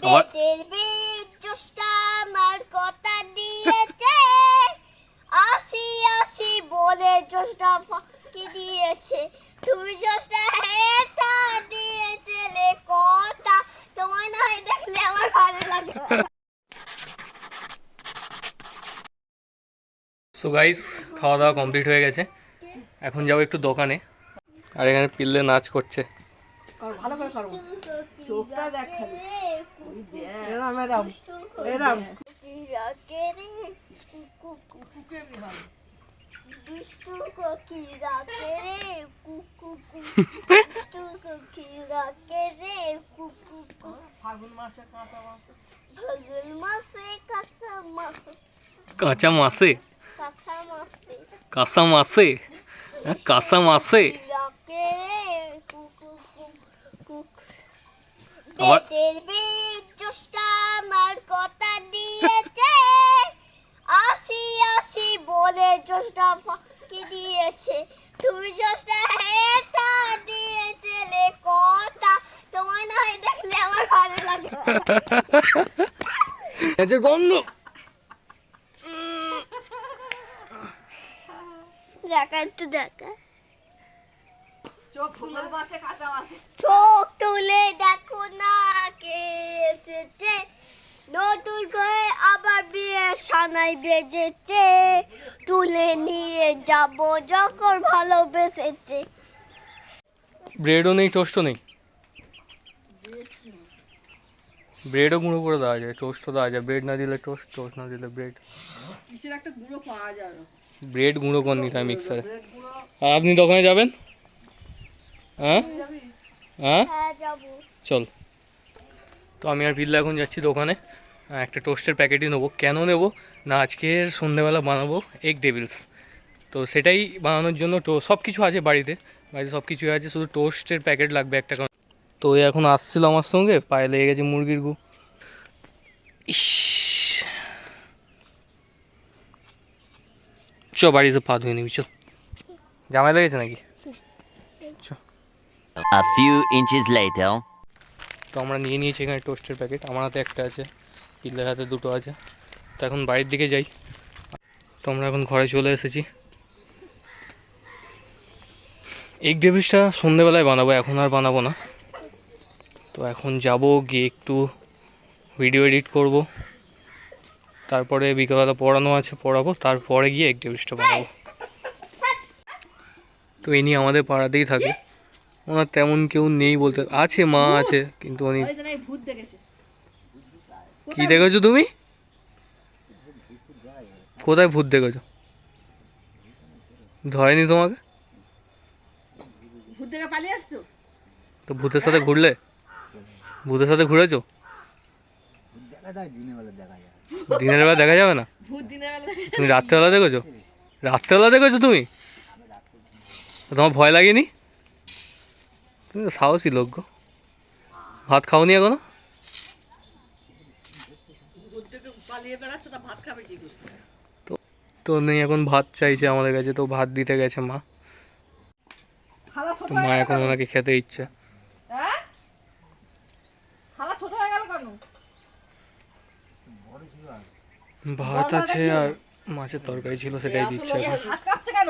পেটের বীজটা আমার কথা দিয়েছে, আসি আসি বলে জোসটা ফাঁকি দিয়েছে, তুমি জোসটা হেটা দিয়েছিলে কথা, তোমার না হয় দেখলে আমার ভালো লাগে। সো গাইস, খাওয়া দাওয়া কমপ্লিট হয়ে গেছে, এখন যাবো একটু দোকানে। আর এখানে পিল্লে নাচ করছে। ভালো করে করো, চোখটা দেখ খালি, এরম এরম এরম দুষ্টু কোকিলা কে রে কুকু কুকু, দুষ্টু কোকিলা কে রে কুকু কুকু, ফাগুন মাসে কাঁচা মাসে, ফাগুন মাসে কাঁচা মাসে, কাঁচা মাসে কাঁচা মাসে, কাঁচা মাসে, কাঁচা মাসে কে রে কুকু কুকু, আবার পেটের বীজটা আমার কথা দিয়েছে, আসি আসি বলে জোসটা ফাঁকি দিয়েছে, তুমি জোসটা হেটা দিয়েছিলে কথা, তোমার না হয় দেখলে আমার ভালো লাগে। গন্ধ দেখা একটু দেখা, চোখ ফুলের মাসে কাঁচা মাসে, চোখ তুলে দেখো না কে এসেছে, নতুন করে আবার বিয়ে সানাই বেজেছে, তুলে নিয়ে যাব যখন ভালোবেসেছে। ব্রেডও নেই, টোস্টও নেই। ব্রেডও গুঁড়ো করে দেওয়া যায়, টোস্টও দেওয়া যায়। ব্রেড না দিলে টোস্ট, টোস্ট না দিলে ব্রেড। কিসের একটা গুঁড়ো পাওয়া যায় না, ব্রেড গুঁড়ো করে নিতে হয় মিক্সারে। ব্রেড গুঁড়ো। আর আপনি দোকানে যাবেন? হ্যাঁ যাবি? হ্যাঁ, হ্যাঁ যাবো। চল। তো আমি আর পিল্লা এখন যাচ্ছি দোকানে, একটা টোস্টের প্যাকেটই নেবো। কেন নেবো না, আজকের সন্ধ্যেবেলা বানাবো এগ ডেভিলস। তো সেটাই বানানোর জন্য সব কিছু আছে বাড়িতে, বাড়িতে সব কিছুই আছে, শুধু টোস্টের প্যাকেট লাগবে একটা। তো এখন আসছিল আমার সঙ্গে, পায়ে লেগে গেছে মুরগির গু। ইস, চ বাড়ি এসে পা ধুয়ে নিবি, চল। জামাই লেগেছে নাকি? চ। A few inches later. তো আমরা নিয়ে নিয়েছি এখানে টোস্টের প্যাকেট, আমার হাতে একটা আছে, পিল্লার হাতে দুটো আছে। তো এখন বাড়ির দিকে যাই। তো আমরা এখন ঘরে চলে এসেছি। এগ ডেভিলসটা সন্ধ্যেবেলায় বানাবো, এখন আর বানাবো না। তো এখন যাব, গিয়ে একটু ভিডিও এডিট করব, তারপরে বিকেলবেলা পড়ানো আছে, পড়াবো, তারপরে গিয়ে এগ ডেভিলসটা বানাবো। তো ইনি আমাদের পাড়াতেই থাকে, ওনার তেমন কেউ নেই বলতে, আছে মা আছে, কিন্তু উনি। ভূত দেখেছে। কি দেখেছো তুমি? কোথায় ভূত দেখেছো? ধরেনি তোমাকে? ভূত দেখে পালিয়ে আসছো? তো ভূতের সাথে ঘুরলে? ভূতের সাথে ঘুরেছো? দিনের বেলা দেখা যাবে না? ভূত দিনের বেলা দেখে। তুমি রাত্রেবেলা দেখেছো? রাত্রেবেলা দেখেছো তুমি? তোমার ভয় লাগেনি? তুমি তো সাহসী লোক গো। ভাত খাওনি এখনো? ভূত দেখে পালিয়ে বেড়াচ্ছে, তা ভাত খাবে কি করে? তো নেই, এখন ভাত চাইছে আমাদের কাছে, তো ভাত দিতে গেছে মা। খালা ছোট তো হয়ে মা গেল এখন কেন? ওনাকে খেতে ইচ্ছে। হ্যাঁ, খালা ছোট হয়ে গেল কেন? ভাত আছে আর মাছের তরকারি ছিল, সেটাই দিচ্ছে এখন। হাত কাঁপছে কেন?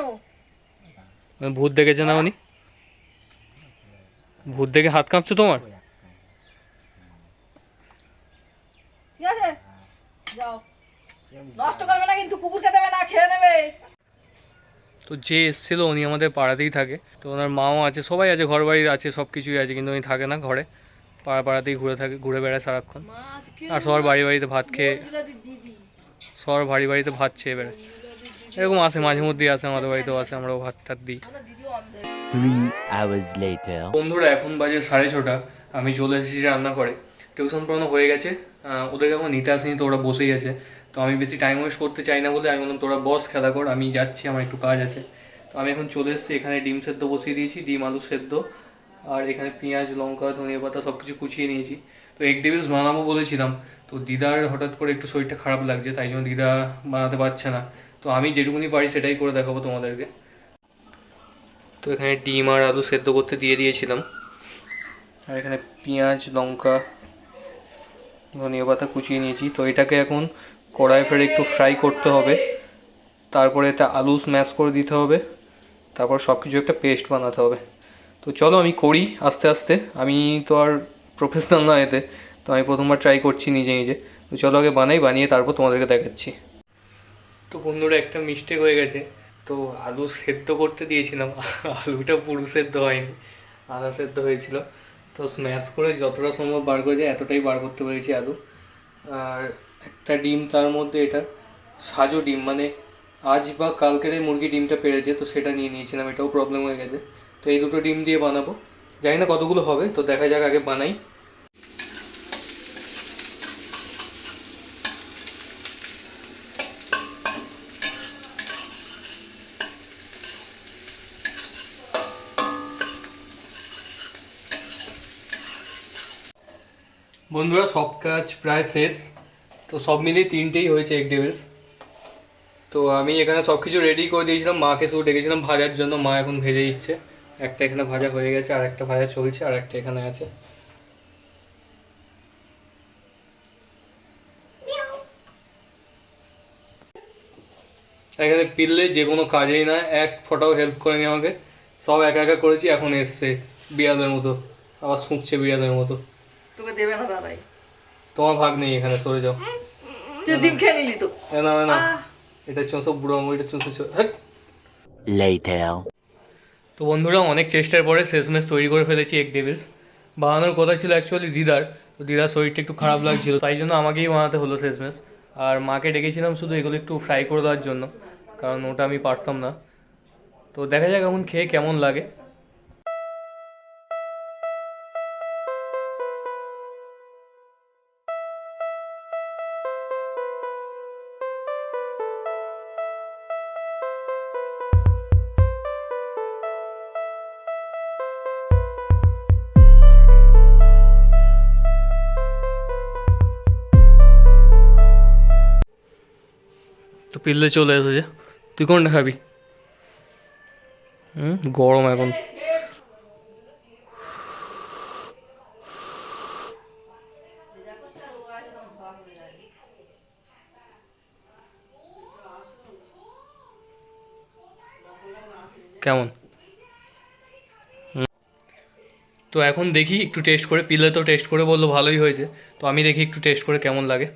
ভূত দেখেছে না উনি? ভূত দেখে হাত কাঁপছো তোমার? ঠিক আছে, যাও, নষ্ট করবে না কিন্তু, কুকুরকে দেবে না, খেয়ে নেবে। তো যে এসেছিলো উনি আমাদের পাড়াতেই থাকে, তো ওনার মাও আছে, সবাই আছে, ঘর বাড়ি আছে, সব কিছুই আছে, কিন্তু উনি থাকে না ঘরে, পাড়াতেই ঘুরে থাকে, ঘুরে বেড়ায় সারাক্ষণ। আর সবার বাড়ি বাড়িতে ভাত খেয়ে, সবার বাড়ি বাড়িতে ভাত খেয়ে বেড়ায়। এরকম আসে, মাঝে মধ্যেই আসে, আমাদের বাড়িতেও আসে, আমরাও ভাত টাত দিই। 3 hours later. বন্ধুরা, এখন বাজে 6:30, আমি চলে এসেছি রান্নাঘরে। টিউশন পড়ানো হয়ে গেছে, ওদেরকে এখন নিতে আসেনি, তো ওরা বসেই আছে। তো আমি বেশি টাইম ওয়েস্ট করতে চাই না বলে আমি বললাম তোরা বস, খেলা কর, আমি যাচ্ছি, আমার একটু কাজ আছে। তো আমি এখন চলে এসেছি, এখানে ডিম সেদ্ধ বসিয়ে দিয়েছি, ডিম আলু সেদ্ধ, আর এখানে পেঁয়াজ লঙ্কা ধনিয়া পাতা সব কিছু কুচিয়ে নিয়েছি। তো এগ ডেভিলস বানাবো বলেছিলাম, তো দিদার হঠাৎ করে একটু শরীরটা খারাপ লাগছে, তাই জন্য দিদা বানাতে পারছে না। তো আমি যেটুকুনি পারি সেটাই করে দেখাবো তোমাদেরকে। তো এখানে ডিম আর আলু সেদ্ধ করতে দিয়ে দিয়েছিলাম, আর এখানে পেঁয়াজ লঙ্কা ধনিয়া পাতা কুচিয়ে নিয়েছি। তো এটাকে এখন কড়াই ফের একটু ফ্রাই করতে হবে, তারপরে এতে আলু স্ম্যাশ করে দিতে হবে, তারপর সব কিছু একটা পেস্ট বানাতে হবে। তো চলো আমি করি আস্তে আস্তে, আমি তো আর প্রফেশনাল না এতে, তো আমি প্রথমবার ট্রাই করছি নিজে নিজে। তো চলো আগে বানিয়ে তারপর তোমাদেরকে দেখাচ্ছি। তো বন্ধুরা একটা মিস্টেক হয়ে গেছে, তো আলু সেদ্ধ করতে দিয়েছিলাম, আলুটা পুরো সেদ্ধ হয়নি, আধা সেদ্ধ হয়েছিল। তো স্ম্যাশ করে যতটা সম্ভব বার করে যায় এতটাই বার করতে পেরেছি আলু। আর একটা ডিম তার মধ্যে, এটা সাজো ডিম, মানে আজ বা কালকের এই মুরগি ডিমটা পেড়েছে, তো সেটা নিয়ে নিয়েছিলাম, এটাও প্রবলেম হয়ে গেছে। তো এই দুটো ডিম দিয়ে বানাবো, জানি না কতগুলো হবে, তো দেখা যাক, আগে বানাই। বন্ধুরা সব কাজ প্রায় শেষ, তো সব মিলিয়ে 3টেই হয়েছে এগ ডেভিলস। তো আমি এখানে সব কিছু রেডি করে দিয়েছিলাম, মাকে শুধু ডেকেছিলাম ভাজার জন্য, মা এখন ভেজে দিচ্ছে। একটা এখানে ভাজা হয়ে গেছে, আর একটা ভাজা চলছে, আর একটা এখানে আছে। এখানে পিললে যে কোনো কাজেই না, এক ফোঁটাও হেল্প করেনি আমাকে, সব একা একা করেছি। এখন এসছে বিড়ালের মতো, আবার শুঁকছে বিড়ালের মতো। তোকে দেবে না দাদাই, তোমার ভাগ নেই এখানে, সরে যাও। তুই ডিম খেয়ে নিলি তো। না না, এটা চোঁসো বুড়ো আঙুলটা চোঁসেছো। Later. তো বন্ধুরা অনেক চেষ্টার পরে শেষমেশ তৈরি করে ফেলেছি এগ ডেভিলস। বানানোর কথা ছিল অ্যাকচুয়ালি দিদার, তো দিদার শরীরটা একটু খারাপ লাগছিল, তাই জন্য আমাকেই বানাতে হলো শেষমেশ। আর মাকে ডেকেছিলাম শুধু এগুলো একটু ফ্রাই করে দেওয়ার জন্য, কারণ ওটা আমি পারতাম না। তো দেখা যাক এখন খেয়ে কেমন লাগে। তো পিল্লে চলে এসেছে, তুই কোনটা খাবি? গরম এখন। কেমন? তো এখন দেখি একটু টেস্ট করে, পিলে তো টেস্ট করে বললো ভালোই হয়েছে, তো আমি দেখি একটু টেস্ট করে কেমন লাগে।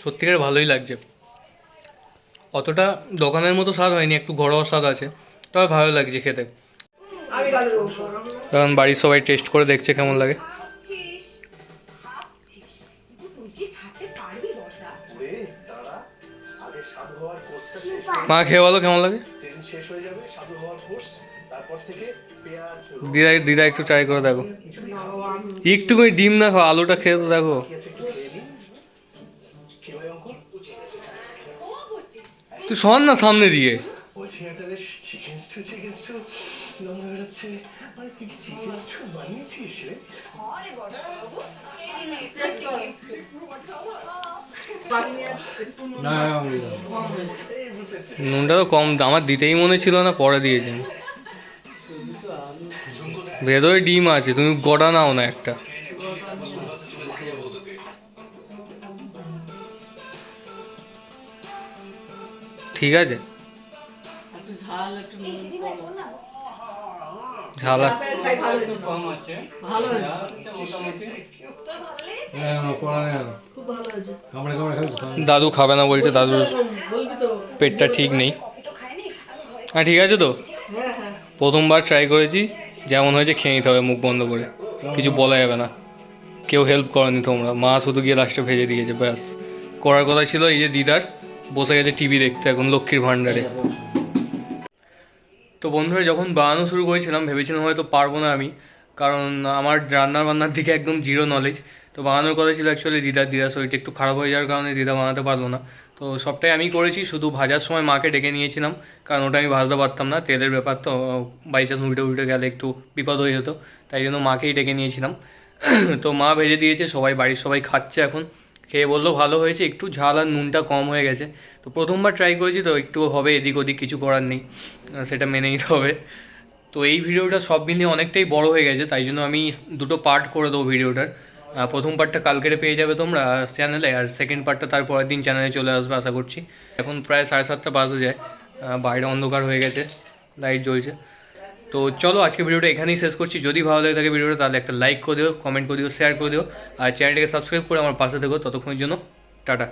সত্যিকার ভালোই লাগছে, অতটা দোকানের মতো স্বাদ হয়নি, একটু ঘরোয়া স্বাদ আছে, তবে ভালো লাগছে খেতে। আমি গালে দেবো। কারণ বাড়ির সবাই টেস্ট করে দেখছে কেমন লাগে। মা খেয়ে বলো কেমন লাগে। দিদা দিদা একটু ট্রাই করে দেখো, একটু করে ডিম না খাও, আলুটা খেয়ে তো দেখো। তুই শোন না সামনে দিয়ে। নুনটা তো কম, আমার দিতেই মনে ছিল না, পরে দিয়েছেন। ভেতরে ডিম আছে, তুমি গোটা নাও না একটা। ঠিক আছে, ঝালা দাদু খাবে না বলছে, দাদুর পেটটা ঠিক নেই। হ্যাঁ ঠিক আছে, তো প্রথমবার ট্রাই করেছি, যেমন হয়েছে খেয়ে নিতে হবে মুখ বন্ধ করে, কিছু বলা যাবে না। কেউ হেল্প করেনি তোমরা, মা শুধু গিয়ে লাস্টে ভেজে দিয়েছে ব্যাস। করার কথা ছিল এই যে দিদার বসে গেছে টিভি দেখতে এখন লক্ষ্মীর ভাণ্ডারে। তো বন্ধুরা যখন বানানো শুরু করেছিলাম ভেবেছিলাম হয়তো পারবো না আমি, কারণ আমার রান্নার দিকে একদম জিরো নলেজ। তো বানানোর কথা ছিল অ্যাকচুয়ালি দিদার শরীরটা একটু খারাপ হয়ে যাওয়ার কারণে দিদা বানাতে পারলো না। তো সবটাই আমি করেছি, শুধু ভাজার সময় মাকে ডেকে নিয়েছিলাম, কারণ ওটা আমি ভাজতে পারতাম না, তেলের ব্যাপার তো, বাই চান্স উল্টে গেলে একটু বিপদ হয়ে যেত, তাই জন্য মাকেই ডেকে নিয়েছিলাম। তো মা ভেজে দিয়েছে, বাড়ির সবাই খাচ্ছে এখন, খেয়ে বললো ভালো হয়েছে, একটু ঝাল আর নুনটা কম হয়ে গেছে। তো প্রথমবার ট্রাই করেছি তো একটু হবে এদিক ওদিক, কিছু করার নেই, সেটা মেনে নিতে হবে। তো এই ভিডিওটা সব মিলিয়ে অনেকটাই বড় হয়ে গেছে, তাই জন্য আমি দুটো পার্ট করে দেবো ভিডিওটার। প্রথম পার্টটা কালকেরে পেয়ে যাবে তোমরা চ্যানেলে, আর সেকেন্ড পার্টটা তারপরের দিন চ্যানেলে চলে আসবে আশা করছি। এখন প্রায় 7:30 বাজে যায়, বাইরে অন্ধকার হয়ে গেছে, লাইট জ্বলছে। তো চলো আজকে ভিডিওটা এখানেই শেষ করছি। যদি ভালো লাগে থাকে ভিডিওটা তাহলে একটা লাইক করে দিও, কমেন্ট করে দিও, শেয়ার করে দিও, আর চ্যানেলটাকে সাবস্ক্রাইব করে আমার পাশে থেকো। ততক্ষণের জন্য টাটা।